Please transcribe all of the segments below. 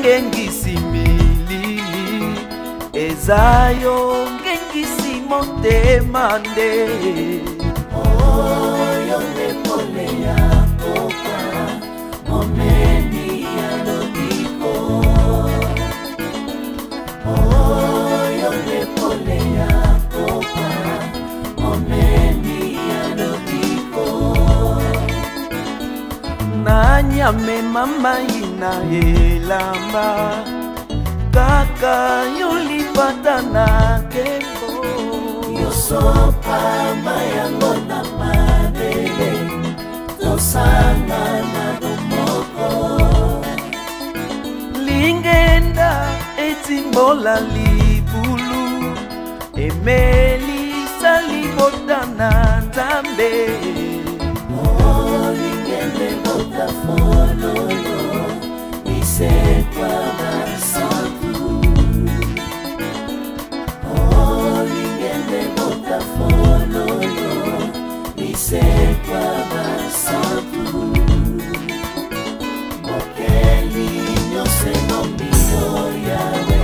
ngengisi milili ezayo ngengisi motema nde oyo mekole ya kopa momeni ya lobiko oyo mekole ya kopa momeni ya lobiko nanyame mama ina elamba kaka yolipata na kembo yosopa mayango na mabele tosanga na domoko lingenda etimbola libulu emelisa libota na nzambe lingende bota fololo isekwa basantu lingende bota fololo isekwa basantu mokeli nyose nombio yawe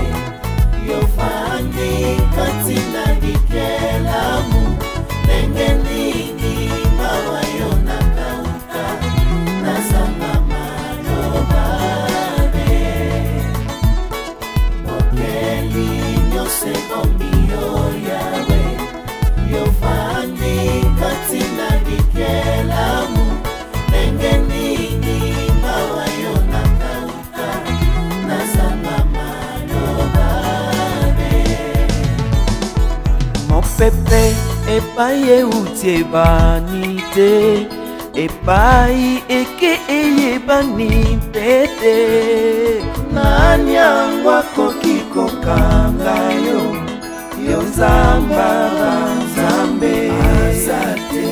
yofandi katina dikelamu ndenge nini mawa yona kauka nazanga malobabe mokeli nyose nombio yawe yofandi katina dikelamu ndenge nini mawa yona kauka nazanga malobabe mopepe epai euti ebani te epai eke eyebani pete nani yango akoki kokanga yo yo nzamba banzambe aza te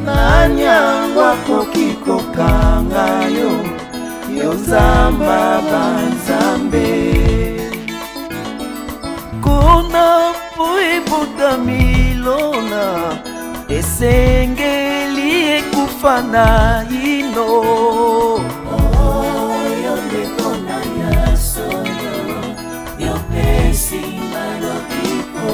nani yango akoki kokanga yo yo nzamba banzambe kona po ebotami lona esengeli ekufa na ino oyo ndekona ya solo yopesi malobiko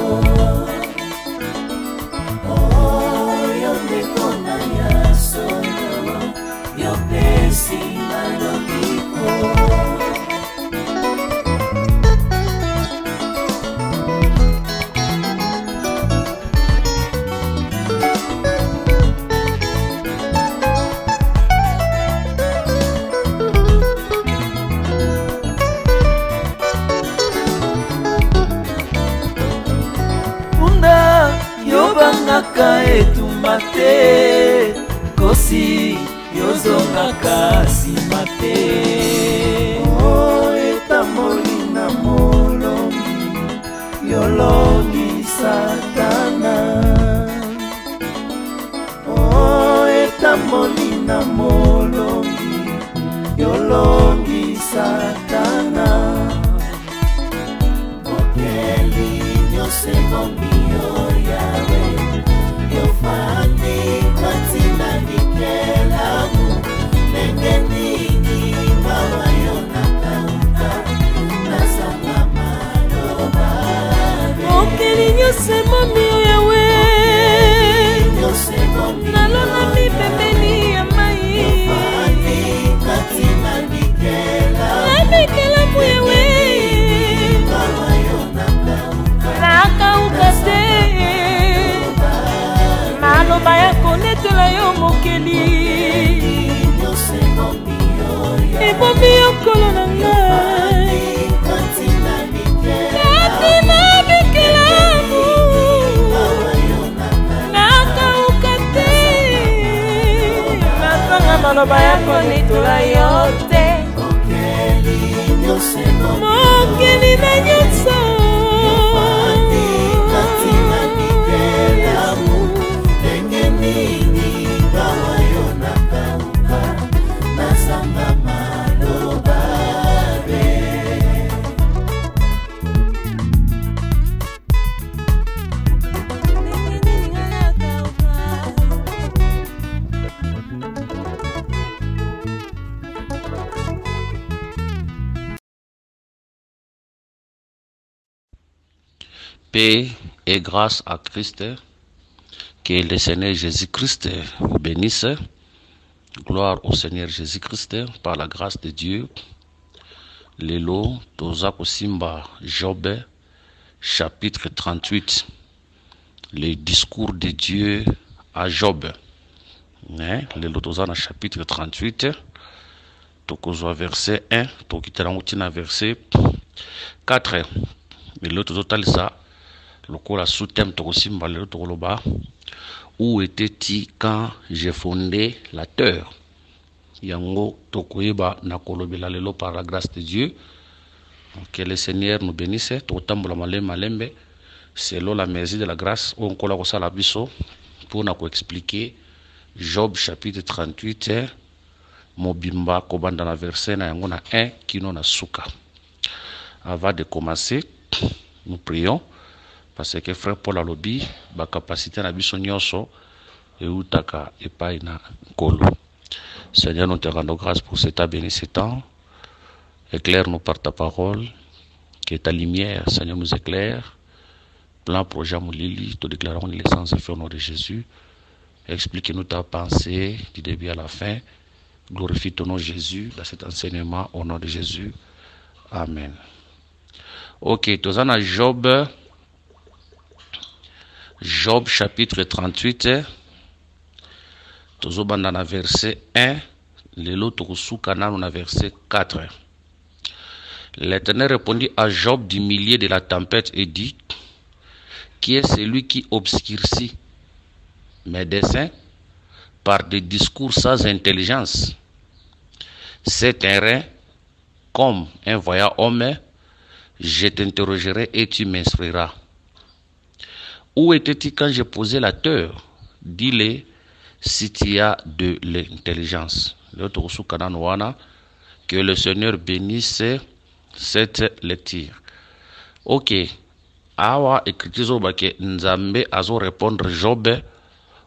oyo ndekona ya solo yopesi malobiko yobangaka etumba te kosi yozongaka nsima te etamoli na molongi yolongi satana etamoli na molongi yolongi satana mokeli nyose mombio yawe yofandi katina dikelamu ndenge nini mawa yona kauka nazanga malobabe mokeli nyose mombio yawe nalonami pembeni ya mai yofandi katina dikelamu nabikelamu yawe mawa yona kauka nakauka te maloba ya konetela yo mokeli ebomi yokolo na ngai katina bikelamu nakauka te nazanga maloba ya konetola yo te mokeli na nyonso Paix et grâce à Christ. Que le Seigneur Jésus-Christ bénisse. Gloire au Seigneur Jésus-Christ par la grâce de Dieu. Lelo toza kosimba Job chapitre 38. Le discours de Dieu à Job. Lelo toza na chapitre 38. Tokozwa verset 1. Tokitela ngutina verset 4. Lelo tozotalisa lokola sous-thème tokosimba lelo tokoloba. Où était-il quand j'ai fondé la terre? Yango tokoyeba na kolobela lelo par la grâce de Dieu. Que le Seigneur nous bénisse. Totambola malembe selon la merci de la grâce. On kola ko sala biso pour na ko expliquer Job chapitre 38 mobimba ko banda na verset na yango na 1 kino na suka. Avant de commencer, nous prions. Parce que frère Paul alobi ba capacité na biso nyonso et utaka epai na kolo. Seigneur, nous te rendons grâce pour cet béni ce temps. Éclaire-nous par ta parole, que ta lumière, Seigneur, nous éclaire. Plan projet Moulili, te déclarons l'essence et au nom de Jésus. Explique-nous ta pensée du début à la fin. Glorifie ton nom Jésus dans cet enseignement au nom de Jésus. Amen. Ok, tous en a Job chapitre 38, tozobanda na verset 1, lelo tokosuka na verset 4. L'Éternel répondit à Job du milieu de la tempête et dit: Qui est celui qui obscurcit mes desseins par des discours sans intelligence? C'est un rein comme un voyant homme, je t'interrogerai et tu m'instruiras. Où étais-tu quand j'ai posé la terre? Dis-le si tu as de l'intelligence. Que le Seigneur bénisse cette lecture. Ok. Awa écriture que Nzambe azo répondre Job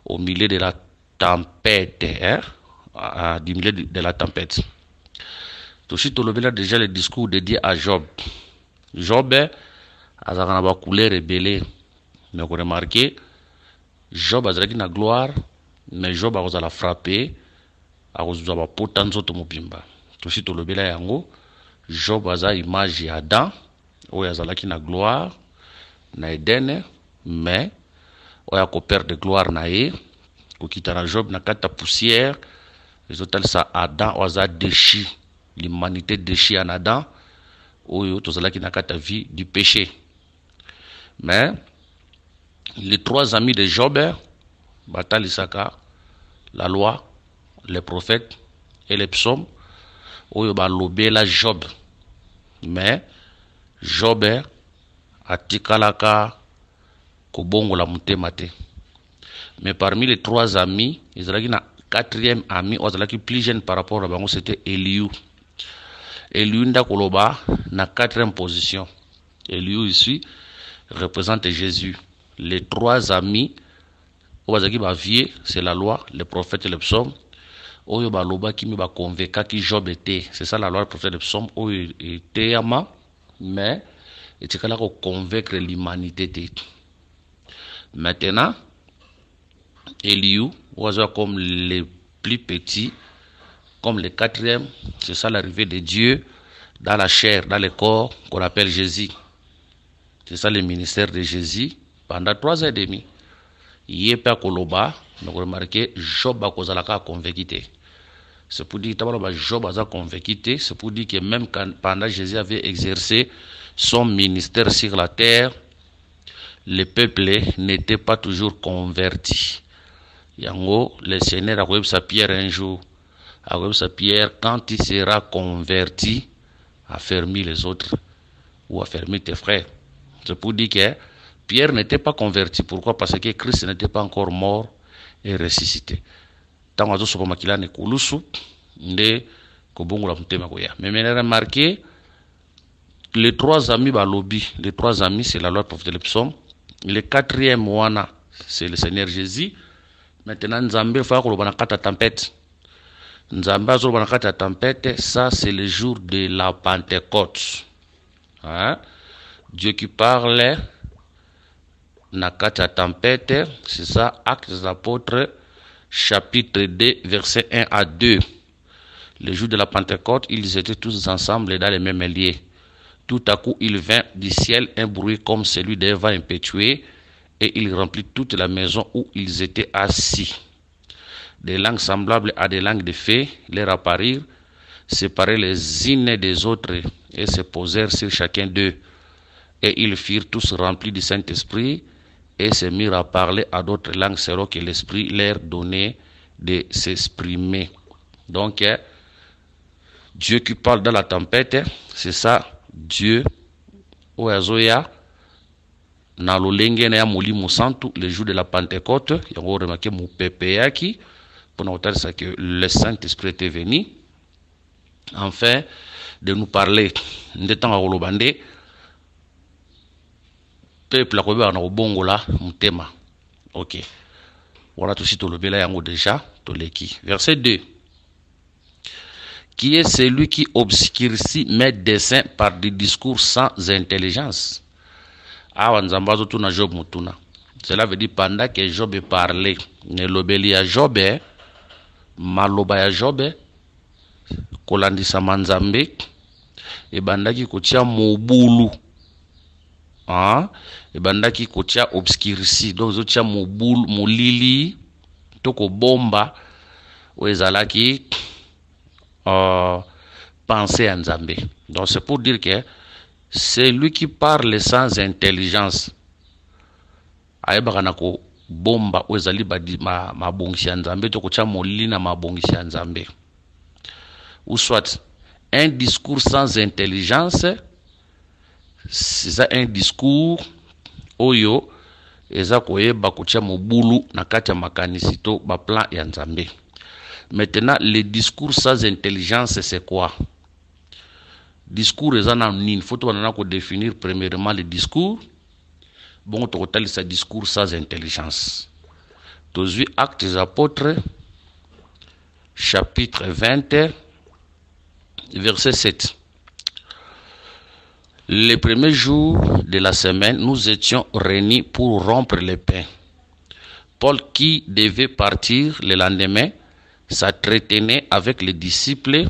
au milieu de la tempête. Du milieu de la tempête. Toshi tolobela déjà le discours dédié à Job. Job a une couleur rebelle. Mais vous remarquez, Job a une gloire, mais Job a la frappé, a la potence de mobimba. Tout ce que le yango, Job a une image d'Adam, où il a la gloire, na Eden, mais où il a perdre de gloire na e, où quitte Job na kata poussière, les autres ça Adam où a déchi, l'humanité déchi en Adam, où il a na kata vie du péché. Mais les trois amis de Job, Batal Isaka, la loi, les prophètes et les psaumes, où il a lobé la Job. Mais Job a tikalaka kobongo la mutemate. Mais parmi les trois amis, il y a un quatrième ami, qui plus jeune par rapport à Bango, c'était Eliou. Eliou nda koloba na quatrième position. Eliou ici représente Jésus. Les trois amis, c'est la loi, les prophètes et les psaumes. Oyo baloba qui me ba convaincre qui Job était. C'est ça la loi, le prophète et les psaumes. Oyo était ama, mais il était là pour convaincre l'humanité. Maintenant, Eliou, comme les plus petits, comme les quatrièmes, c'est ça l'arrivée de Dieu dans la chair, dans le corps qu'on appelle Jésus. C'est ça le ministère de Jésus. Pendant 3 ans et demi, il y a pas koloba, donc remarquez, Job a causé la convaincu. C'est pour dire que Job a convaincu, c'est pour dire que même quand, pendant Jésus avait exercé son ministère sur la terre, le peuple n'était pas toujours converti. Yango, le Seigneur a dit à Pierre un jour, a dit à Pierre, quand il sera converti, affermis les autres ou affermis tes frères. C'est pour dire que Pierre n'était pas converti. Pourquoi? Parce que Christ n'était pas encore mort et ressuscité. Tant que ce soit ne kulusu, nde kobongo la mutema koya. Mais maintenant remarquez, les trois amis balobi, les trois amis c'est la loi prophète de psaume. Le quatrième wana c'est le Seigneur Jésus. Maintenant Nzambe fa ko bana kata tempête. Nzambe azo bana kata tempête, ça c'est le jour de la Pentecôte. Hein? Dieu qui parle na kati ya tempête. C'est ça, Actes des Apôtres, chapitre 2, versets 1 à 2. Le jour de la Pentecôte, ils étaient tous ensemble dans les mêmes lieux. Tout à coup, il vint du ciel un bruit comme celui d'un vent impétueux, et il remplit toute la maison où ils étaient assis. Des langues semblables à des langues de feu leur apparurent, séparées les unes des autres, et se posèrent sur chacun d'eux. Et ils furent tous remplis du Saint-Esprit, et se mirent à parler à d'autres langues selon que l'Esprit leur donnait de s'exprimer. Donc, Dieu qui parle dans la tempête, c'est ça, Dieu, Oazoya, na lolenge na ya Molimo Santu, le jour de la Pentecôte, il y a remarqué mon pépéaki, pour nous dire que le Saint-Esprit était venu, enfin, de nous parler, de temps à Olobande, peuple à Kobe en Bongola, Mutema. Ok. Voilà tout de suite, le yango déjà, Toleki. Verset 2. Qui est celui qui obscurcit mes desseins par des discours sans intelligence. Job mutuna. Cela veut dire pendant que Job parlait, ne lobeli à Job, maloba ya Job, kolandisa manzambe, et bandaki kotia mobulu. Et bandaki kotia obscurci, donc zotia mobulu, molili, toko bomba, ouezalaki, penser à Nzambe. Donc c'est pour dire que c'est lui qui parle sans intelligence. Ayebakanako bomba ouezali badi ma bongisi ya Nzambe to kocha molili na ma bongisi ya Nzambe. Ou soit un discours sans intelligence, c'est ça un discours oyo eza koyeba kocha mobulu na kati ya makanisi to ba plan ya Nzambe. Maintenant, le discours sans intelligence, c'est quoi? Discours, il faut définir premièrement le discours. Bon, total, c'est discours sans intelligence. Tous Actes des Apôtres, chapitre 20, verset 7. Les premiers jours de la semaine, nous étions réunis pour rompre le pain. Paul, qui devait partir le lendemain, s'entretenait avec les disciples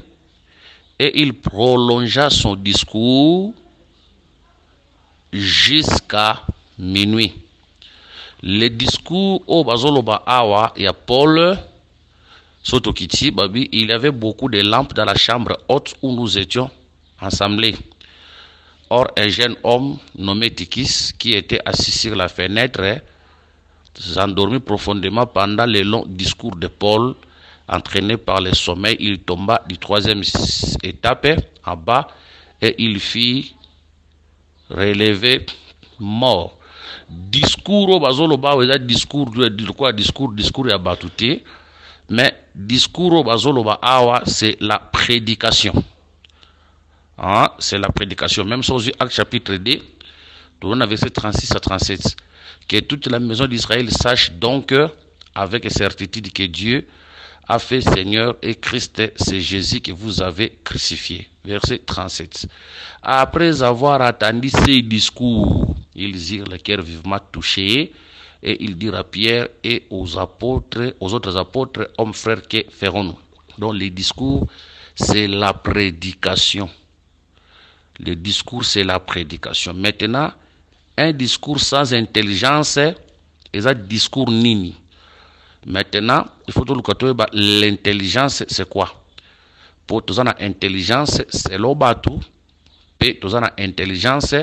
et il prolongea son discours jusqu'à minuit. Le discours au Bazoloba Awa et à Paul Sotokiti, Babi, il y avait beaucoup de lampes dans la chambre haute où nous étions assemblés. Or, un jeune homme nommé Tikis, qui était assis sur la fenêtre, s'endormit profondément pendant le long discours de Paul. Entraîné par le sommeil, il tomba du troisième étape en bas et il fit relever mort. Discours au bazoloba, discours à batouté, mais discours au bazoloba awa, c'est la prédication. C'est la prédication. Même sur Actes chapitre 2, on a verset 36 à 37, que toute la maison d'Israël sache donc avec certitude que Dieu a fait Seigneur et Christ, c'est Jésus que vous avez crucifié. Verset 37. Après avoir attendu ces discours, ils eurent le cœur vivement touché et ils dirent à Pierre et aux apôtres, aux autres apôtres, hommes frères, que ferons-nous? Donc les discours, c'est la prédication. Le discours, c'est la prédication. Maintenant, un discours sans intelligence, c'est un discours nini. Maintenant, il faut que l'intelligence, c'est quoi? Pour tous intelligence, c'est l'obatu. Et tous intelligence,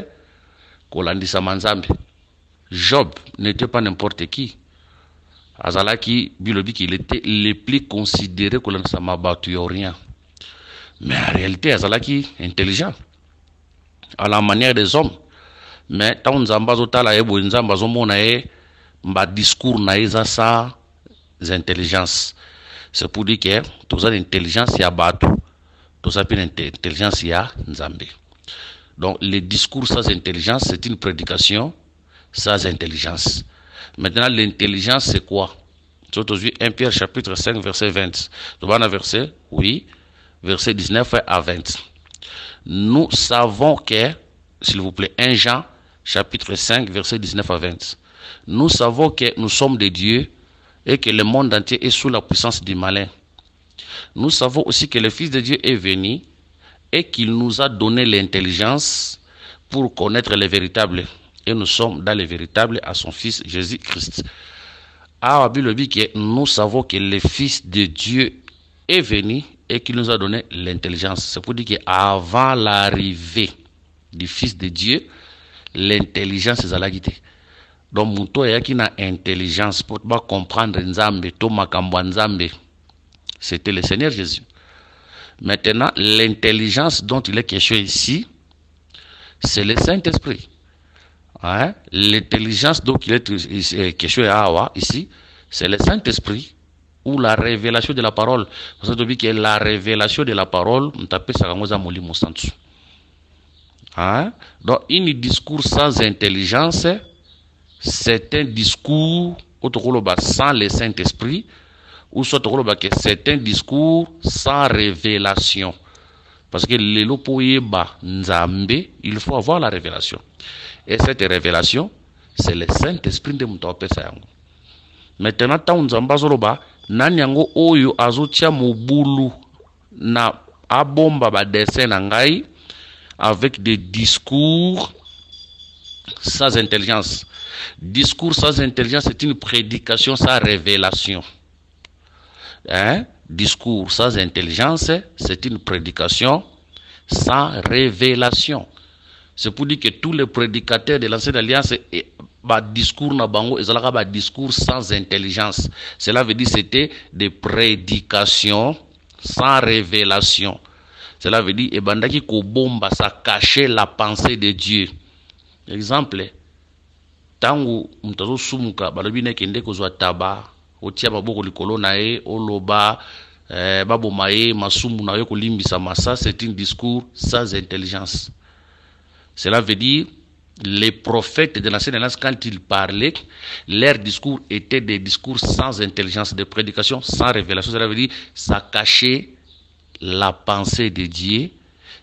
kolandisa manzambe. Job n'était pas n'importe qui. Azalaki, bilobi qu'il était le plus considéré kolandisa mabatu rien. Mais en réalité, Azalaki intelligent. À la manière des hommes. Mais tant Nzambazo tala ebo Nzambazo monae, mba discours naeza sa intelligence. C'est pour dire que tous les intelligence y a battu, tous les intelligence y a Nzambe. Donc le discours sans intelligence, c'est une prédication sans intelligence. Maintenant l'intelligence c'est quoi? Surtout 1 Pierre chapitre 5 verset 20. Donc on a verset, oui, verset 19 à 20. Nous savons que, s'il vous plaît, 1 Jean chapitre 5 verset 19 à 20. Nous savons que nous sommes des dieux et que le monde entier est sous la puissance du malin. Nous savons aussi que le Fils de Dieu est venu et qu'il nous a donné l'intelligence pour connaître le véritable. Et nous sommes dans le véritable à son Fils Jésus-Christ. Ah, que nous savons que le Fils de Dieu est venu et qu'il nous a donné l'intelligence. C'est pour dire qu'avant l'arrivée du Fils de Dieu, l'intelligence est à la guité. Donc, muto yaki na intelligence pour pas comprendre Nzambe, to makambo Nzambe. C'était le Seigneur Jésus. Maintenant, l'intelligence dont il est question ici, c'est le Saint-Esprit. Hein? L'intelligence dont il est question ici, c'est le Saint-Esprit ou la révélation de la parole. Parce que la révélation de la parole, on t'appelle ça comme ça, hein? Donc, un discours sans intelligence, c'est un discours sans le Saint-Esprit, ou soit c'est un discours sans révélation. Parce que il faut avoir la révélation. Et cette révélation, c'est le Saint-Esprit de Moutapesa. Maintenant, tant Nzamba Zoroba, Nanyango Oyo Azotia Mobulu na abomba ba dessin nangai avec des discours sans intelligence. Discours sans intelligence, c'est une prédication sans révélation. Hein? Discours sans intelligence, c'est une prédication sans révélation. C'est pour dire que tous les prédicateurs de l'Ancienne Alliance, discours discours sans intelligence. Cela veut dire que c'était des prédications sans révélation. Cela veut dire que Kobomba, ça cachait la pensée de Dieu. Exemple, tangu mtazo sumuka balobine kende kozwa taba otia baboko likolo nae oloba babo mae masumu na yo kolimbisa masa, c'est un discours sans intelligence. Cela veut dire les prophètes de l'Ancienne Alliance, quand ils parlaient, leur discours était des discours sans intelligence, des prédications sans révélation. Cela veut dire ça cachait la pensée de Dieu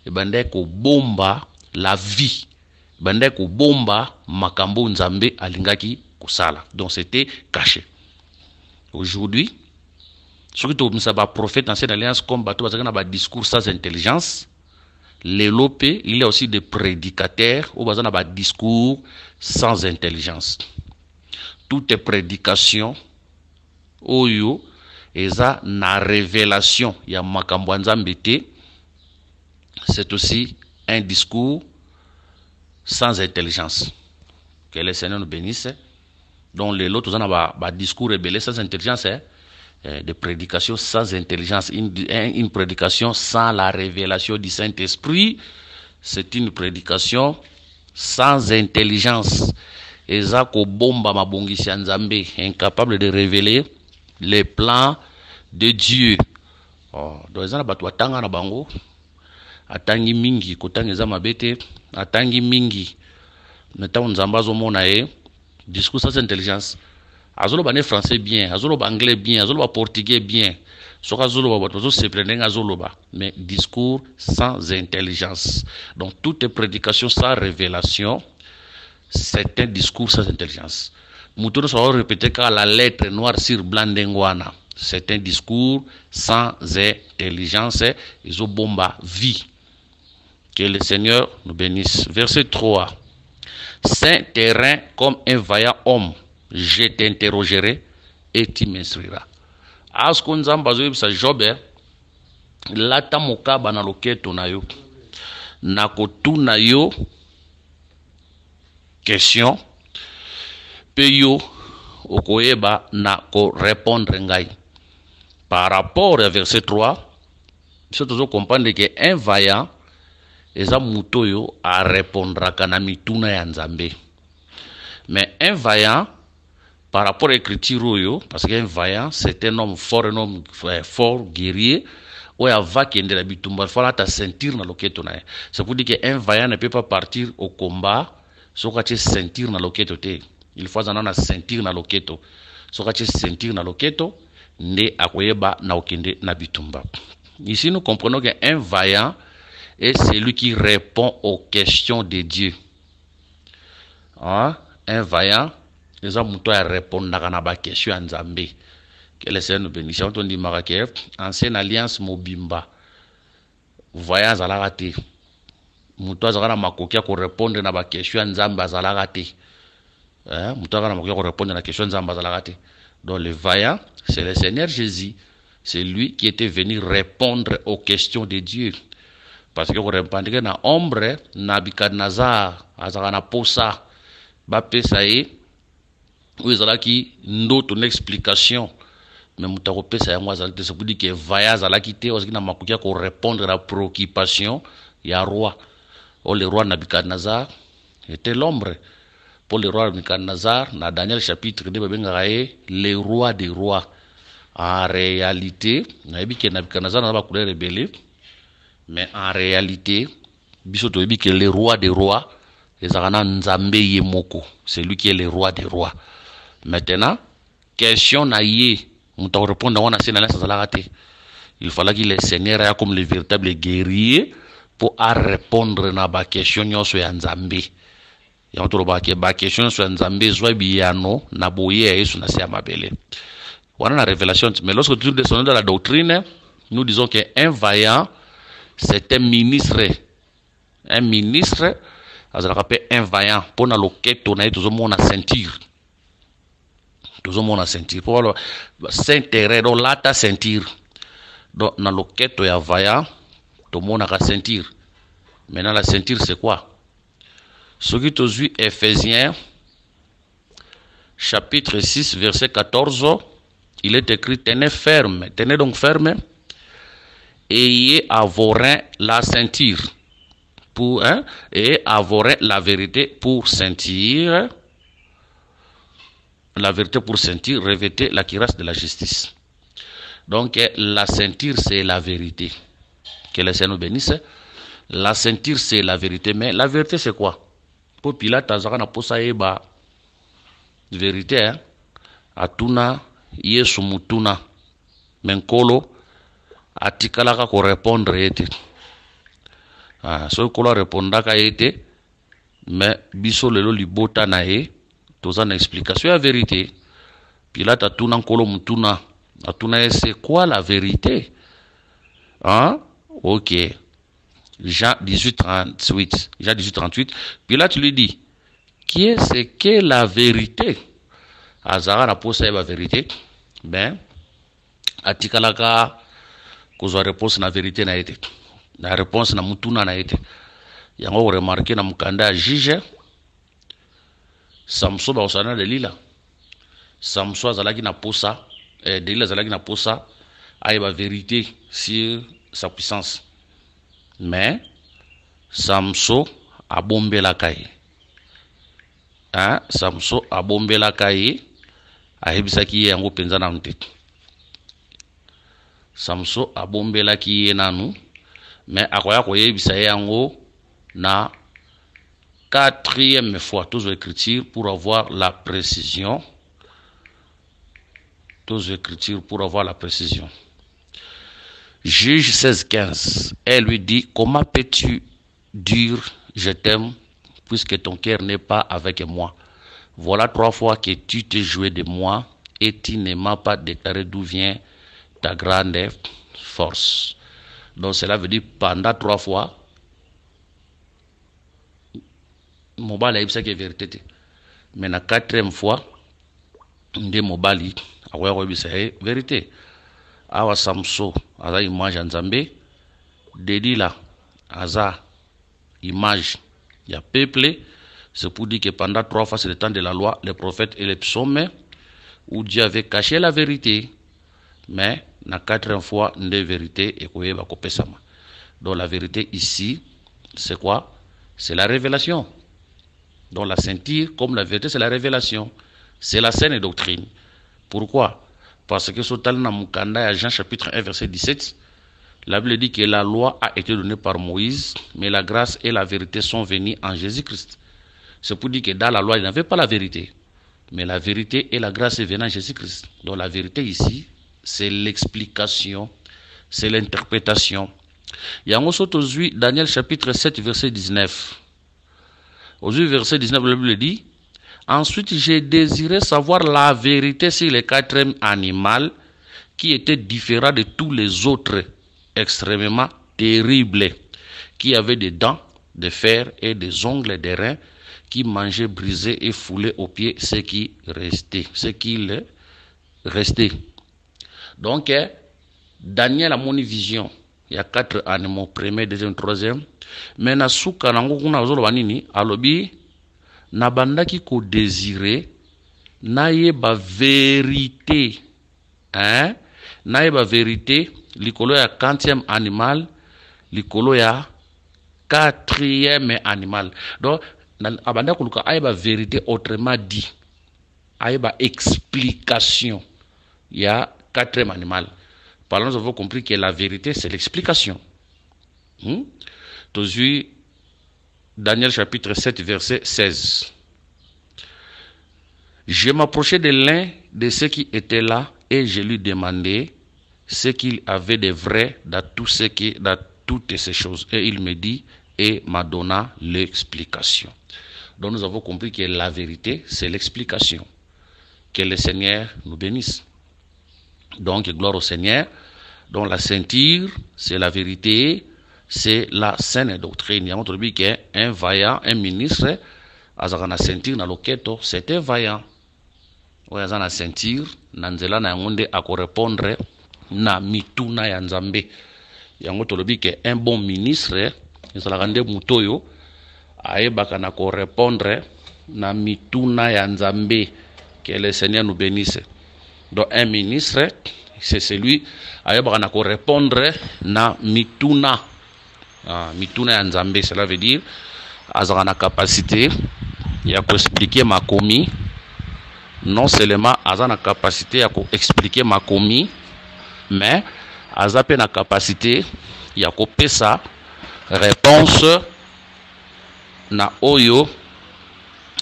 et bandé ko bomba la vie. Bandé ko bomba makambo nzambe alingaki kusala. Donc c'était caché. Aujourd'hui, surtout nous sommes prophètes d'Ancienne Alliance comme bateau parce qu'on a des discours sans intelligence. Les lopés, il y a aussi des prédicateurs où on a des discours sans intelligence. Toutes les prédications, oyo, et ça, na révélation, il y a makambo nzambete, c'est aussi un discours sans intelligence. Que le Seigneur nous bénisse. Donc les autres, on a des discours rebelles sans intelligence, des prédications sans intelligence. Une prédication sans la révélation du Saint-Esprit, c'est une prédication sans intelligence. Et ça, bomba mabongisi nzambe, incapable de révéler les plans de Dieu. Donc ils ont battu atanga na bango, atangi mingi, kotanga za mabete, atangi mingi. Maintenant nzamba zo mona discours sans intelligence. Azolo ba français bien, azolo ba anglais bien, azolo ba portugais bien. Soka azolo ba bato se prendre azolo ba, mais discours sans intelligence. Donc toutes les prédications sans révélation, c'est un discours sans intelligence. Moutono ça va répéter car la lettre noire sur blanc d'engwana. C'est un discours sans intelligence. Ils ont bomba vie. Que le Seigneur nous bénisse. Verset 3. Saint terrain comme un vaillant homme, je t'interrogerai et tu m'instruiras. Asko nzamba zo yebisa Jobe lata mokaba na loketo na yo na kotuna yo question pe yo okoyeba na ko répondre ngai. Par rapport à verset 3, je dois comprendre que un vaillant eza mutoyo a répondre kana mituna ya nzambe. Mais un vaillant par rapport à l'écriture, parce qu'un vaillant, c'est un homme fort, guerrier, où il va qui est la bitumba, il faut la sentir dans le keto. C'est pour dire qu'un vaillant ne peut pas partir au combat, sauf qu'il sentir dans le keto. Il faut en sentir dans le keto. Sauf qu'il sentir dans le keto, ne akoyeba na okende na bitumba. Ici, nous comprenons qu'un vaillant est celui qui répond aux questions de Dieu. Hein? Un vaillant, eza muto ya répondaka na ba question ya Nzambe. Que le Seigneur nous bénisse. On dit marake ancienne alliance mobimba. Voyage à la raté. Muto azaka na makoki ko répondre na ba question ya Nzambe azalaka te. Muto azaka na makoki ko répondre na question ya Nzambe azalaka te. Donc le vaillant, c'est le Seigneur Jésus. C'est lui qui était venu répondre aux questions de Dieu. Parce que vous répondez na ombre Nabukadnezar azaka na posa ba pesa ye ou ezalaki ndoto une explication mais mutako pesa yango azalaki c'est pour dire que vaillant azalaki te ozaki na makoki ko répondre à la préoccupation ya roi. Oh, le roi Nabukadnezar était l'ombre. Pour le roi Nabukadnezar, dans Daniel chapitre 2, le roi des rois. En réalité, Nabukadnezar n'a pas couleur rebelle, mais en réalité, que le roi des rois, c'est lui qui est le roi des rois. Maintenant, question naïe, il fallait qu'il le Seigneur comme le véritable guerrier pour répondre à la question sur Nzambe. Il y a une question sur Nzambe, soit biano, na boye et sur na mabele. Voilà la révélation. Mais lorsque tu descends dans la doctrine, nous disons qu'un vaillant, c'est un ministre. Un ministre, un vaillant. Pour la loquette, on a toujours mon ceinture. Toujours mon ceinture. Pour le s'intérêt, donc là, ta ceinture. Donc, dans la loquette, il y a vaillant, tout le monde a la ceinture. Maintenant, la ceinture, c'est quoi? Ce qui te suit, Ephésiens, chapitre 6, verset 14, il est écrit, tenez ferme, tenez donc ferme, ayez à vos reins la ceinture, et à vos reins la vérité pour ceinture, revêtez la cuirasse de la justice. Donc, la ceinture, c'est la vérité. Que le Seigneur nous bénisse. La ceinture, c'est la vérité. Mais la vérité, c'est quoi? Pour Pilate, azaka na posa eba vérité, hein? Atuna Yesu mutuna menkolo atikalaka ko répondre ete. So kolo répondaka ete, mais biso lelo libota na e toza na explication ya vérité. Pilate atuna nkolo mutuna atuna c'est quoi la vérité? Hein? OK. Jean 18:38. Jean 18:38. Pilate lui dit, qui est ce qu'est la vérité? Azara na posa la vérité. Ben, atikalaka kozwa réponse na vérité na été. La réponse na mutuna na été. Yango remarqué na mukanda juge Samson ba osana de lila. Samson azalaki na posa, Delila azalaki na posa ayeba vérité sur sa puissance. Mais Samson a bombé la caille. Hein? Samson a bombé la caille. A hebisaki yango penza na mte. Samson a bombé la qui nanu. Mais akoya ko hebisa yango na quatrième fois tous les écritures pour avoir la précision. Tous les écritures pour avoir la précision. Juge 16:15. Elle lui dit, comment peux-tu dire je t'aime puisque ton cœur n'est pas avec moi? Voilà 3 fois que tu t'es joué de moi et tu ne m'as pas déclaré d'où vient ta grande force. Donc cela veut dire pendant 3 fois, Mobali a dit que c'est vérité. Mais la 4e fois, de Mobali a dit que c'est vérité. Awa Samson aza image Nzambe, Delila aza image ya peuple. C'est pour dire que pendant 3 fois c'est le temps de la loi, les prophètes et les psaumes où Dieu avait caché la vérité, mais la 4e fois de vérité et koyeba kopesama. Donc la vérité ici c'est quoi? C'est la révélation. Donc la ceinture comme la vérité c'est la révélation, c'est la saine doctrine. Pourquoi? Parce que sur Jean chapitre 1 verset 17, la Bible dit que la loi a été donnée par Moïse, mais la grâce et la vérité sont venues en Jésus-Christ. C'est pour dire que dans la loi, il n'y avait pas la vérité, mais la vérité et la grâce est venue en Jésus-Christ. Donc la vérité ici, c'est l'explication, c'est l'interprétation. Il y a un autre aujourd'hui, Daniel chapitre 7 verset 19. Aujourd'hui verset 19, la Bible dit, Ensuite, j'ai désiré savoir la vérité sur le quatrième animal qui était différent de tous les autres, extrêmement terrible, qui avait des dents de fer et des ongles de rein, qui mangeait, brisait et foulait aux pieds ce qui restait. Donc, Daniel a mon vision. Il y a 4 animaux, premier, deuxième, troisième. Mais na suka na nguku na zolo banini, alobi, na bandaki ko désiré, na yeba vérité. Hein? Na yeba vérité, likolo ya 40e animal, likolo ya 4e animal. Donc, abanda kuluka ayeba vérité, autrement dit, ayeba explication. Il y a 4e animal. Par là, nous avons compris que la vérité, c'est l'explication. Aujourd'hui, Daniel chapitre 7, verset 16. Je m'approchais de l'un de ceux qui étaient là et je lui demandais ce qu'il avait de vrai dans toutes ces choses. Et il me dit et m'a donné l'explication. Donc nous avons compris que la vérité, c'est l'explication. Que le Seigneur nous bénisse. Donc, gloire au Seigneur. Donc, la ceinture, c'est la vérité, c'est la saine doctrine. Il y a autre dit qu'un vaillant, un ministre, azaka na ceinture na loketo, c'est un vaillant. Ouais, azaka na ceinture, nanzela na ngonde ako répondre na mituna ya nzambe. Il y a autre dit qu'un bon ministre, ezalaka nde mutoyo, ayebaka na ko répondre na mituna ya nzambe. Que le Seigneur nous bénisse. Donc un ministre, c'est celui qui va répondre na mituna. Mituna ya nzambe, cela veut dire azaka na capacité ya ko expliquer ma commis. Non seulement azaka na capacité ya ko expliquer ma commis, mais azaka na capacité ya ko pesa réponse na oyo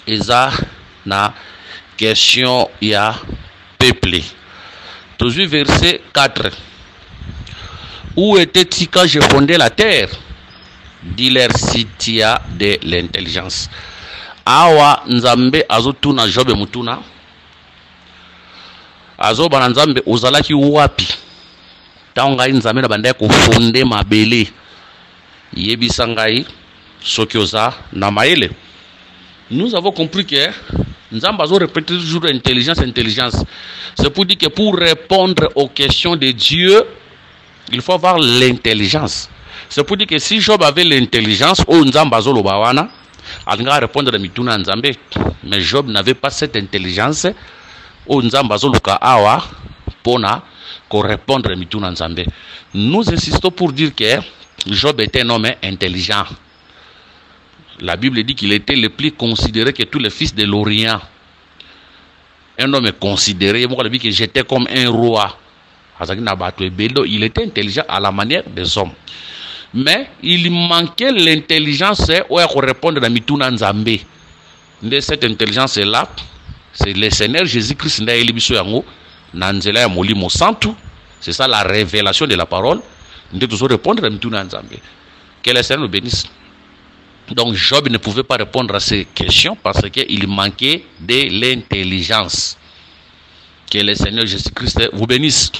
eza na question ya peuple. Toujours verset 4. Où était-il quand j'ai fondé la terre? Dit leur sitia de l'intelligence. Awa nzambe azotuna Job mutuna. Azoba nzambe ozalaki wapi? Tanga nzambe na banda ko fondé mabele. Yebisa ngai soki oza na maele. Nous avons compris que Nzamba a répété toujours intelligence. C'est pour dire que pour répondre aux questions de Dieu, il faut avoir l'intelligence. C'est pour dire que si Job avait l'intelligence, Nzamba zo lobawana, il va répondre à mituna Nzambe. Mais Job n'avait pas cette intelligence. Nzamba zo loka awa pona ko répondre à mituna Nzambe. Nous insistons pour dire que Job était un homme intelligent. La Bible dit qu'il était le plus considéré que tous les fils de l'Orient. Un homme considéré, moi, que j'étais comme un roi. Il était intelligent à la manière des hommes. Mais il manquait l'intelligence pour répondre à Mituna Nzambe. Cette intelligence-là, c'est le Seigneur Jésus-Christ. C'est ça la révélation de la parole. Nous devons répondre à Mituna Nzambe. Que le Seigneur nous bénisse. Donc Job ne pouvait pas répondre à ces questions parce qu'il manquait de l'intelligence. Que le Seigneur Jésus-Christ vous bénisse.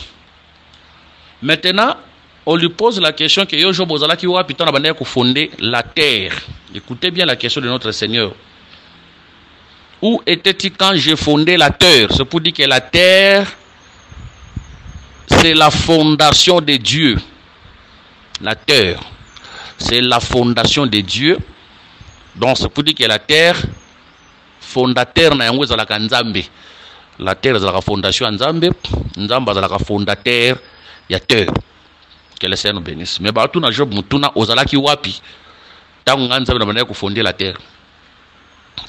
Maintenant, on lui pose la question que Job ozalaki wa piton abandé ko fonder la terre. Écoutez bien la question de notre Seigneur. Où était-il quand j'ai fondé la terre? C'est pour dire que la terre, c'est la fondation de Dieu. La terre, c'est la fondation de Dieu. Donc c'est pour dire que la terre, fondateur na yango ezalaka Nzambe. La terre ezalaka fondation Nzambe, Nzambe ezalaka fondateur ya terre. Que le Seigneur nous bénisse. Mais ba tuna Job mutuna ozalaki wapi? Tango Nzambe na bana ko fonder la terre.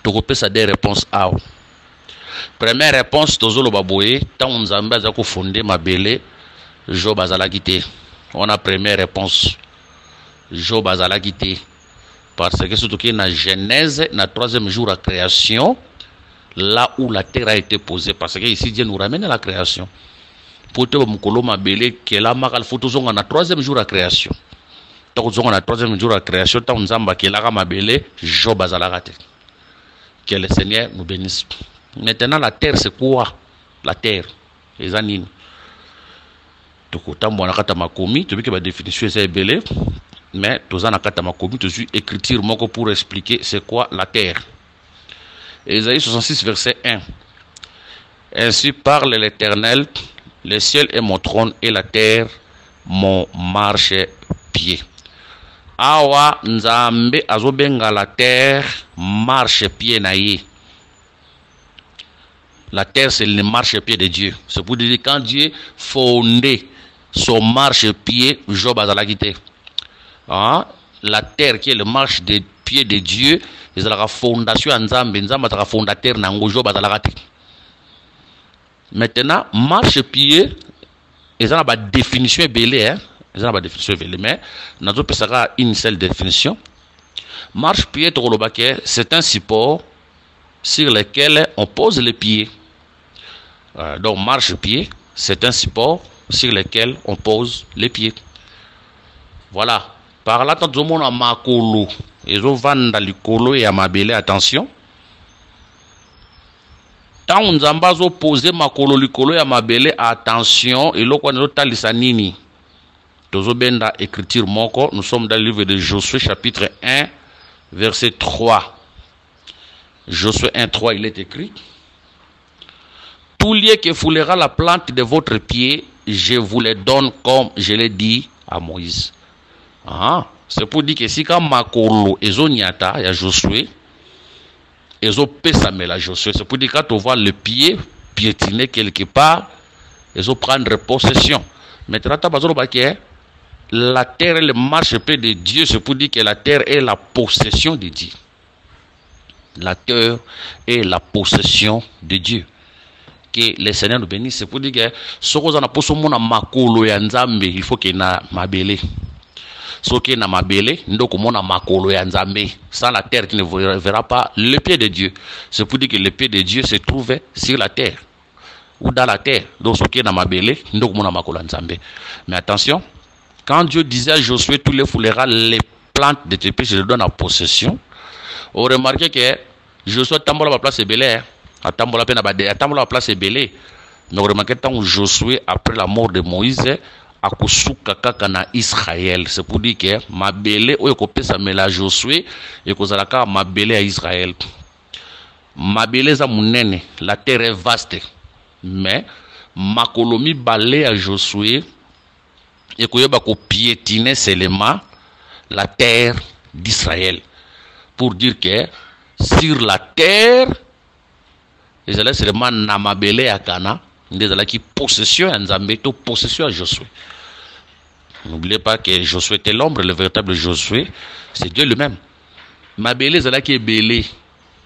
Tokopesa des réponses a. Première réponse tozolo baboye, tango Nzambe azako fonder mabele, Job azalaki te. On a première réponse. Job azalaki te. Parce que surtout qu'il y a une Genèse, na 3e jour à création, là où la terre a été posée. Parce que ici Dieu nous ramène à la création. Pour te mukolo mabele que la makal photo zonga na 3e jour à création. Tant zonga na 3e jour à création, tant nzamba que la mabele Job azalaka te. Que le Seigneur nous bénisse. Maintenant, la terre, c'est quoi? La terre. Les anines. Donc, autant moi, on a makomi, tu vois que la définition est belée, mais tous en a makomi, tu suis écriture pour expliquer c'est quoi la terre. Ésaïe 66, verset 1. Ainsi parle l'Éternel, le ciel est mon trône et la terre mon marche-pied. Awa nzambe azobenga la terre marche-pied naïe. La terre c'est le marche-pied de Dieu. C'est pour dire quand Dieu fondé son marche-pied, Job a quitté. La terre qui est le marche-pied de Dieu, c'est la fondation nzambe, nzambe la fondateur nango Job a quitté. Maintenant marche-pied, ils ont la définition belée, hein. Ils ont la définition belée, mais nous avons une seule définition. Marche-pied, c'est un support sur lequel on pose les pieds. Donc marche-pied, c'est un support sur lequel on pose les pieds. Voilà. Par là, tout le monde a makolo. Ils ont vendu dans le colo et à ma belle, attention. Tant on a posé makolo likolo et à ma belle, attention. Et là, on a lisanini. Tozobenda écriture moko. Nous sommes dans le livre de Josué, chapitre 1, verset 3. Josué 1, 3, il est écrit. Tout lieu que foulera la plante de votre pied, je vous le donne comme je l'ai dit à Moïse. C'est pour dire que si quand makolo ezonyata, il y a Josué, ezo pesamela Josué. C'est pour dire que quand on voit le pied piétiner quelque part, ezo prendre possession. Maintenant, la terre est le marche-pied de Dieu. C'est pour dire que la terre est la possession de Dieu. La terre est la possession de Dieu. Que le Seigneur nous bénisse. C'est pour dire que ce qu'on a posé mon makolo ya nzambe, il faut qu'il na mabele. Ce qui na mabele, donc mon makolo ya nzambe. Sans la terre qui ne verra pas le pied de Dieu. C'est pour dire que le pied de Dieu se trouve sur la terre ou dans la terre. Donc ce qui est na mabele, donc mon makolo ya nzambe. Mais attention, quand Dieu disait à Josué, tous les foulera les plantes de tes pieds, je les donne en possession. On remarque que Josué tambola la place est belée. Tambola la place est belée. Mais on remarque que Josué, après la mort de Moïse, a kusuka kaka na Israël. C'est pour dire que ma belée, ou yoko pesa mela Josué, et kozalaka ma belée à Israël. Ma belée za munene, la terre est vaste. Mais ma colonie balé à Josué, et koyoba ko piétiner seulement la terre d'Israël. Pour dire que sur la terre, ils allaient seulement namabele à Cana, ils allaient qui possession à Nzambe, to possession à Josué. N'oubliez pas que Josué était l'ombre, le véritable Josué, c'est Dieu lui-même. Mabele, ils allaient qui est belé,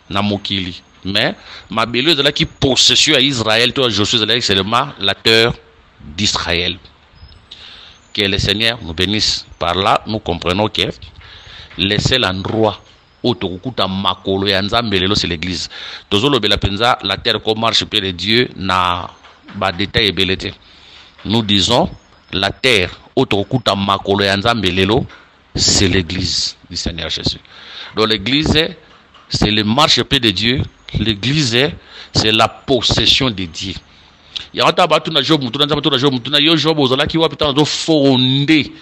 namokili. Mais Mabele, ils allaient qui possession à Israël, to à Josué, ils allaient seulement la terre d'Israël. Que le Seigneur nous bénisse. Par là, nous comprenons que le seul endroit où tokukuta makolo ya nzambe lelo c'est l'église. Tozolo bela penza la terre comme marche pied de Dieu na ba détail et belete. Nous disons la terre où tokukuta makolo ya nzambe lelo c'est l'église du Seigneur Jésus. Donc l'église c'est le marche pied de Dieu, l'église c'est la possession de Dieu. Il y a un job yo job ozala ki wapi tanzo fondé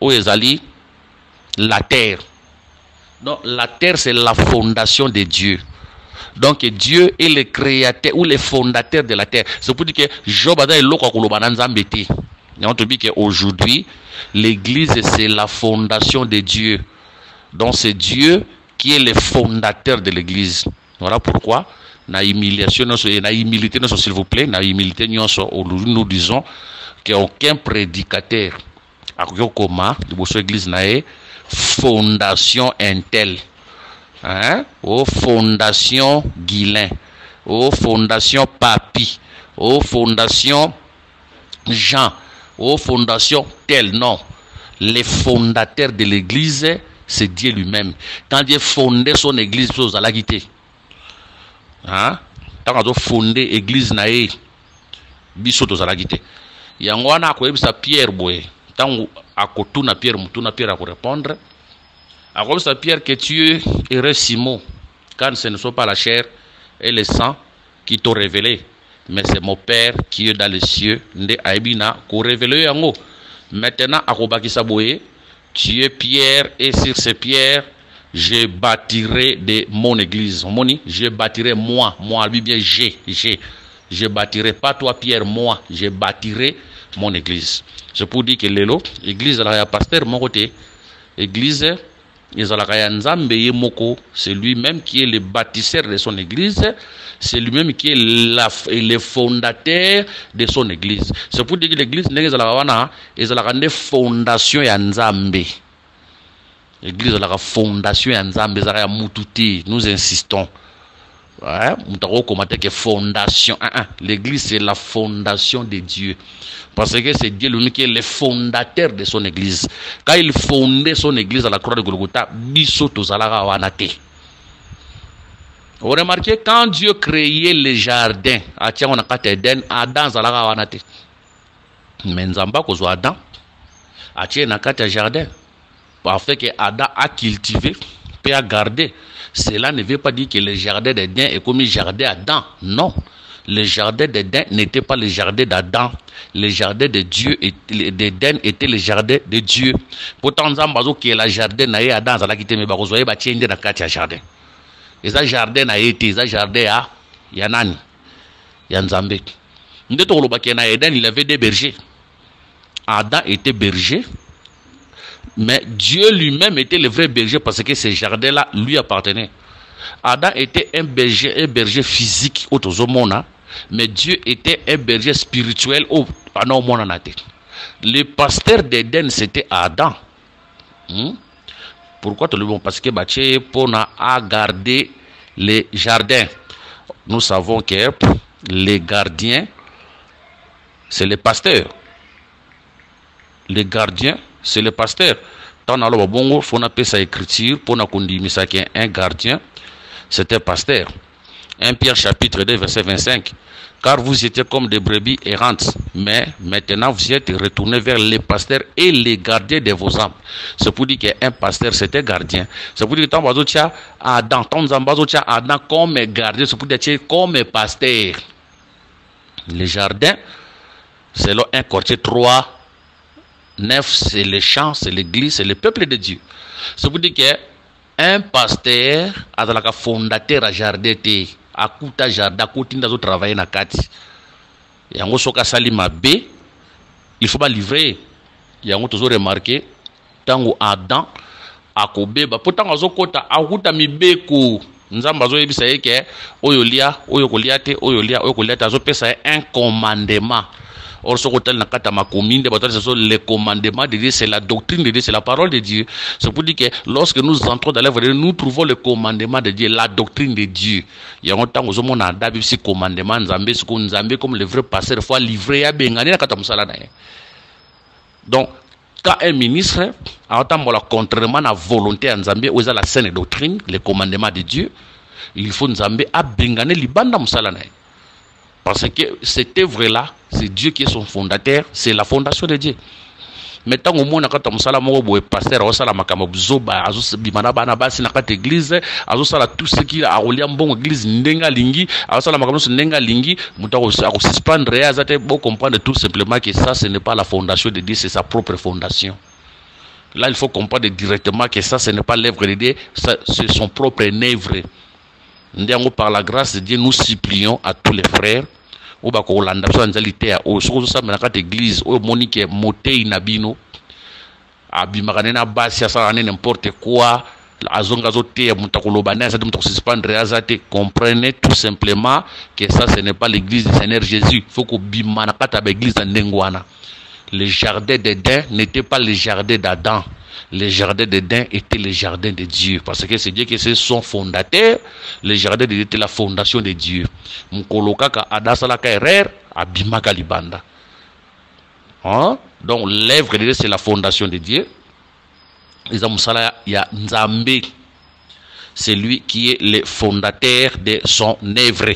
o ezali la terre. Donc la terre c'est la fondation de Dieu. Donc Dieu est le créateur ou le fondateur de la terre. C'est pour dire que Job a dit on te dit qu'aujourd'hui l'église c'est la fondation de Dieu. Donc c'est Dieu qui est le fondateur de l'église. Voilà pourquoi na humiliation, na humilité, s'il vous plaît, na humilité, nous disons qu'aucun prédicateur a comment de l'église nae fondation Intel, hein, aux fondation Guilain, aux fondation Papi, aux fondation Jean, aux fondation tel, non. Les fondateurs de l'église, c'est Dieu lui-même. Quand Dieu fondait son église, vous allez quitter. Hein? Tant qu'on a fondé l'église nae, biso to zalagite. Yango wana akoyebisa Pierre boye. Tant akotuna Pierre a répondre. Akoyebisa Pierre que tu es Simon. Quand ce ne sont pas la chair et le sang qui t'ont révélé, mais c'est mon Père qui est dans les cieux, nde aibina ko révélé yango. Maintenant, akobakisa boye, tu es pierre et sur ces pierres, je bâtirai de mon église. Moni, je bâtirai moi, bien je bâtirai pas toi Pierre, moi, je bâtirai mon église. C'est pour dire que l'élo, église la pasteur mon côté, église c'est lui-même qui est le bâtisseur de son église, c'est lui-même qui est le fondateur de son église. C'est pour dire que l'église n'est pas une fondation ya Nzambe. L'église est la fondation ya Nzambe, nous insistons. Ouais, fondation. L'église c'est la fondation de Dieu. Parce que c'est Dieu lui qui est le fondateur de son église. Quand il fondait son église à la croix de Golgotha, vous remarquez, quand Dieu créait les jardins, Adam zalaka wanate. Mais Nzamba ko zo Adam, atie na kati jardin. Parce que Adam a cultivé, puis a gardé. Cela ne veut pas dire que le jardin d'Éden est comme le jardin d'Adam. Non. Le jardin d'Éden n'était pas le jardin d'Adam. Le jardin de Dieu, d'Éden était le jardin de Dieu. Pourtant, Nzambazo qui est le jardin na Adam, zala kite me bakozoye ba tiende na kati ya jardin. Et ça jardin na été, ça jardin ya nani? Ya Nzambe. Ndeto koloba ke na Éden, il avait des bergers. Adam était berger. Mais Dieu lui-même était le vrai berger parce que ce jardin-là lui appartenait. Adam était un berger physique au Tozomona, mais Dieu était un berger spirituel au Anomonanate. Le pasteur d'Éden, c'était Adam. Pourquoi tout le monde? Parce que Baché Pona a gardé les jardins. Nous savons que les gardiens, c'est les pasteurs. Les gardiens, c'est le pasteur. Tant dans le bon, il faut appeler sa écriture pour un gardien, c'était pasteur. 1 Pierre chapitre 2 verset 25. Car vous étiez comme des brebis errantes, mais maintenant vous êtes retournés vers les pasteurs et les gardiens de vos âmes. C'est pour dire qu'un pasteur c'était gardien. C'est pour dire que Adam, Adam comme gardien, c'est pour dire comme pasteur. Les jardins, c'est là 1 Corinthiens 3. 9, c'est les champs, c'est l'église, c'est le peuple de Dieu. C'est pour dire qu'un pasteur a la fondateur à jardin, à couta jardin, à côté de travailler dans kati. Et en gros, salima B, il faut pas livrer. Et en gros, toujours remarqué, tant Adam, à Kobe, pourtant, à Zokota, à Kouta mi beko, Nzamba zo yebisa yeke, oyolia, oyokoliate, oyokoliate, azopesa un commandement. Or, ce côté n'a pas ma commune, les commandements de Dieu, c'est la doctrine de Dieu, c'est la parole de Dieu. C'est pour dire que lorsque nous entrons dans l'œuvre de Dieu, nous trouvons le commandement de Dieu, la doctrine de Dieu. Il y a longtemps que nous avons ce commandement, Nzambe, comme le vrai pasteur, il faut livrer à Bengani. Donc, quand un ministre, contrairement à la volonté de Nzambe, ou à la saine doctrine, les commandements de Dieu, il faut Nzambe à Bengani, libanda musalana. Parce que cette œuvre-là, c'est Dieu qui est son fondateur, c'est la fondation de Dieu. Mais tant au monde, quand on s'ala mo pasteur, on s'ala makamo zoba, azo bimana bana basi na kat église, azo s'ala tout ce qui a relié bon église ndenga lingi, azo s'ala makamo ndenga lingi, muta ko suspendre ya zate bon comprendre tout simplement que ça ce n'est pas la fondation de Dieu, c'est sa propre fondation. Là, il faut comprendre directement que ça ce n'est pas l'œuvre de Dieu, c'est son propre œuvre. Par la grâce de Dieu, nous supplions à tous les frères au bako landa so nzalité au sozo sa na kati église au monique motei nabino abimakanena basi asa n'importe quoi azonga zote mutakoloba na ça de suspendre azate. Comprenez tout simplement que ça ce n'est pas l'église du Seigneur Jésus. Il faut que bimana kata ba église ndengwana. Le jardin d'Éden n'était pas le jardin d'Adam. Le jardin d'Éden était le jardin de Dieu. Parce que c'est Dieu qui est son fondateur. Le jardin de Dieu était la fondation de Dieu. Mukoloka ka adasalaka erer abimaka libanda. Donc l'œuvre de Dieu c'est la fondation de Dieu. Izamusala ya Nzambe. C'est lui qui est le fondateur de son œuvre.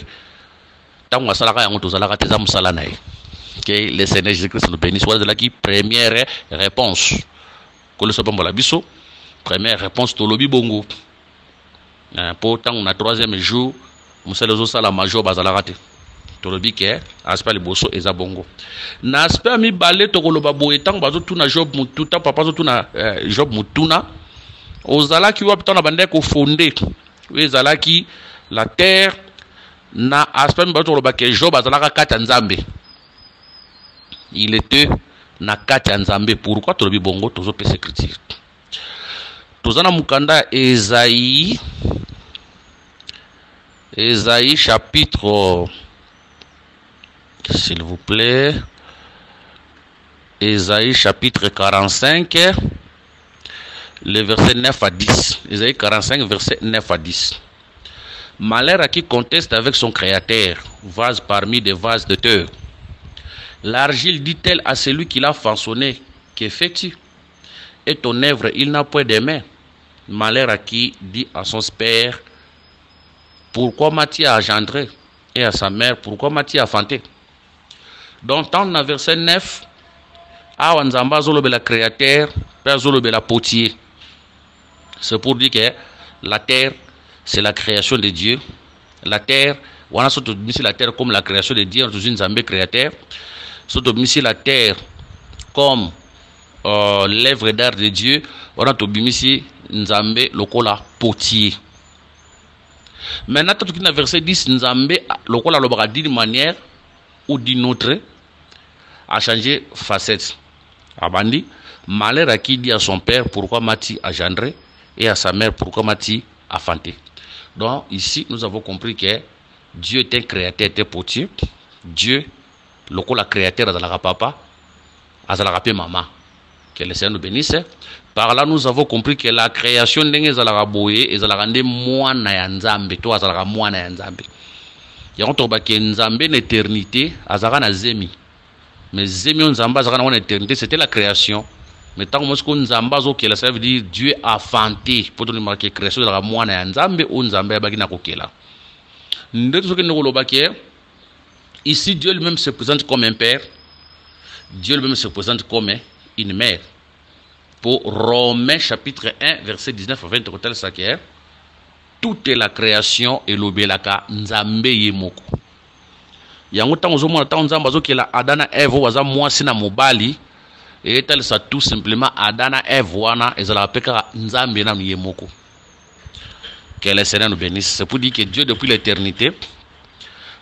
Tango asalaka ya ngoto zalaka teza musala nae. Que le Seigneur Jésus-Christ nous bénisse. Voilà qui première réponse. Première réponse to lobi bongo. Pourtant, on a 3e jour, musala zosala major bazalaka te. Tolobi ke aspect liboso eza bongo. Na aspect mi balé tokoloba boye tango bazo tuna job mututa papa zo tuna job mutuna. Ozalaki wa bitana bande ko fondé. Ozalaki la terre na aspect mi bazo tokoloba ke job azalaka kata nzambe. Il était na kata nzambe. Pourquoi tolobi bongo tozo pese critique. Tozana mukanda Esaïe chapitre, s'il vous plaît, Esaïe chapitre 45, le verset 9 à 10. Esaïe 45, verset 9 à 10. Malheur à qui conteste avec son créateur, vase parmi des vases de terre. L'argile dit-elle à celui qui l'a façonné, que fais-tu? Et ton œuvre, il n'a point de main. Malheur à qui dit à son père, pourquoi m'as-tu engendré? Et à sa mère, pourquoi m'as-tu enfanté? Donc, dans le verset 9, Awanzamba zolobe la créateur, père zolobe la potier. C'est pour dire que la terre, c'est la création de Dieu. La terre, on a surtout mis la terre comme la création de Dieu, on a une Zambé créateur. Surtout mis la terre comme l'œuvre d'art de Dieu, on a tout mis Nzambé lokola potier. Maintenant, dans le verset 10, Nzambé lokola lobaka d'une manière ou d'une autre a changé facette. Abandi, malheur à qui dit à son père pourquoi m'as-tu engendré et à sa mère pourquoi m'as-tu enfanté. Donc ici nous avons compris que Dieu est un créateur, était potier. Dieu, lokola créateur azalaka papa, azalaka pe maman. Que le Seigneur nous bénisse. Par là, nous avons compris que la création n'est pas boye, et la rende moana ya nzambe, to azalaka moana ya nzambe. Yango to ba ke nzambe l'éternité, azalaka na zemi. Mais zemi nzamba azalaka na éternité, c'était la création. Mais tant que nzamba zo kela, ça veut dire Dieu a fanté. Pour nous marquer création azalaka moana ya nzambe ou nzambe ba kina kokela. Ndeto soki ngolo ba ke ici Dieu lui-même se présente comme un père. Dieu lui-même se présente comme une mère. Pour Romains chapitre 1 verset 19 à 20 tel ça qui est toute la création et l'obelaka nzambe yemoko. Yango tango zo mona tango nzamba zo kela Adana Eve waza mwasi na mobali et tel ça tout simplement Adana Eve wana ezala peka nzambe na yemoko. Que le Seigneur nous bénisse. C'est pour dire que Dieu depuis l'éternité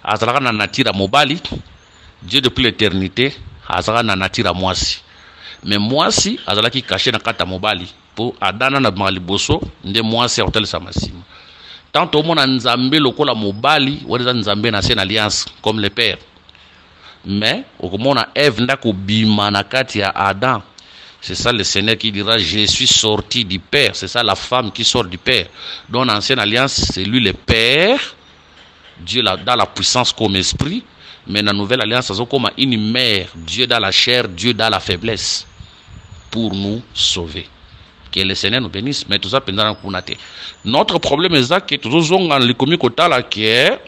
azalaka na nature mobali. Dieu depuis l'éternité azalaka na nature mwasi. Mais moi si azalaki caché na kata mobali pour Adana na maliboso nde moi si hotel samasima. Tant au monde nzambe lokola mobali wala nzambe na sen alliance comme le père. Mais au komona Ève ndako bima na kati ya Adam. C'est ça le Seigneur qui dira je suis sorti du père, c'est ça la femme qui sort du père. Dans l'ancienne alliance, c'est lui le père. Dieu dans la puissance comme esprit, mais dans la nouvelle alliance, c'est comme une mère, Dieu dans la chair, Dieu dans la faiblesse. Pour nous sauver. Que le Seigneur nous bénisse. Mais tout ça, notre problème est que tout ça, on a le commis kotala qui est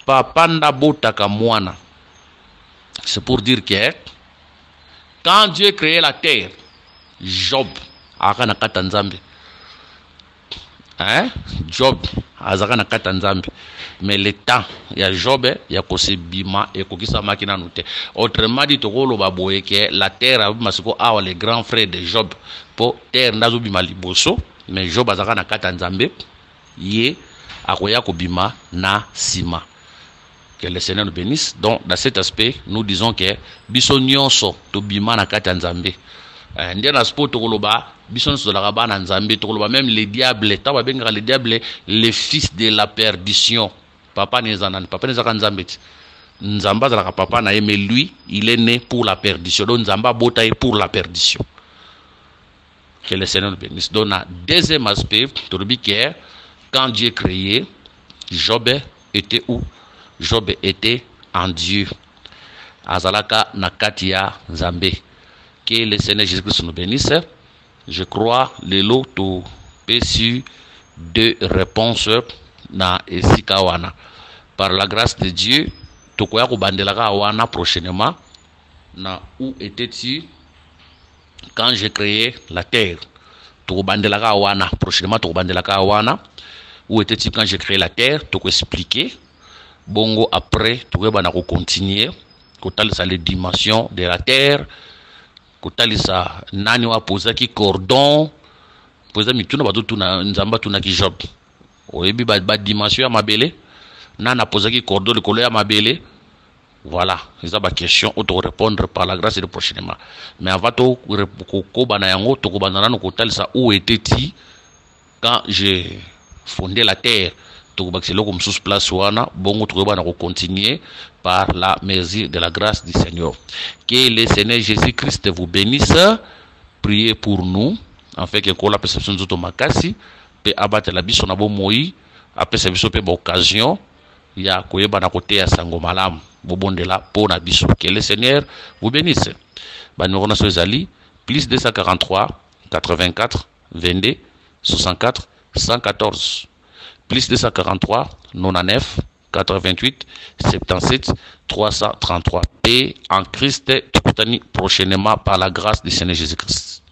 papa ndabotaka mwana. C'est pour dire que quand Dieu créé la terre, Job akana kata nzambe. Job azakana kata nzambe. Mais le temps, il y a Job, il y a Kosebima et Kokisa Makina Noute. Autrement dit, Tokolo Baboye, que la terre a masiko awa les grands frères de Job pour terre Nazubima Liboso, mais Job azakana kata nzambe, yé akoya kobima na sima. Que le Seigneur nous bénisse. Donc, dans cet aspect, nous disons que bisonyonso to bima na kata nzambe. Ndiye na sport tokoloba bisonyonso la rabana nzambe tokoloba même les diables, tawa benga les diables, les fils de la perdition. Papa nezanan, papa nezaka nzambe. Nzamba zalaka papa na ye, mais lui, il est né pour la perdition. Donc nzamba bota est pour la perdition. Que le Seigneur nous bénisse. Donc, deuxième aspect, quand Dieu créé, Job était où? Job était en Dieu. Azalaka nakatia Zambé. Que le Seigneur Jésus-Christ nous bénisse. Je crois le lot to pésu de réponses na esikawana. Par la grâce de Dieu, tokoya ko bandelaka wana prochainement. Na où étais-tu quand j'ai créé la terre? Toko bandelaka wana prochainement toko bandelaka wana. où était-il quand j'ai créé la terre, tu peux expliquer. Bongo après, tu peux continuer. Kotalisa les dimensions de la terre. Kotalisa nani wa posa ki cordon. Posa mituna batu tuna nzamba tuna ki job. Oyebi ba dimension ya mabele. Nana posa ki cordon le kolo ya mabele. Voilà, c'est ça ma question. On te répondre par la grâce et le prochainement. Mais avant tout, où était-il quand j'ai fondé la terre? Continuer par la mesure de la grâce du Seigneur. Que le Seigneur Jésus-Christ vous bénisse. Priez pour nous. En fait, que la perception de makasi peut abattre la biso na bo moi. Après cette occasion, il y a koyeba na côté ya sango malam. Que le Seigneur vous bénisse. Nous avons plus 243 84 22 64 114 plus 243 99 88 77 333 et en Christ prochainement par la grâce du Seigneur Jésus-Christ.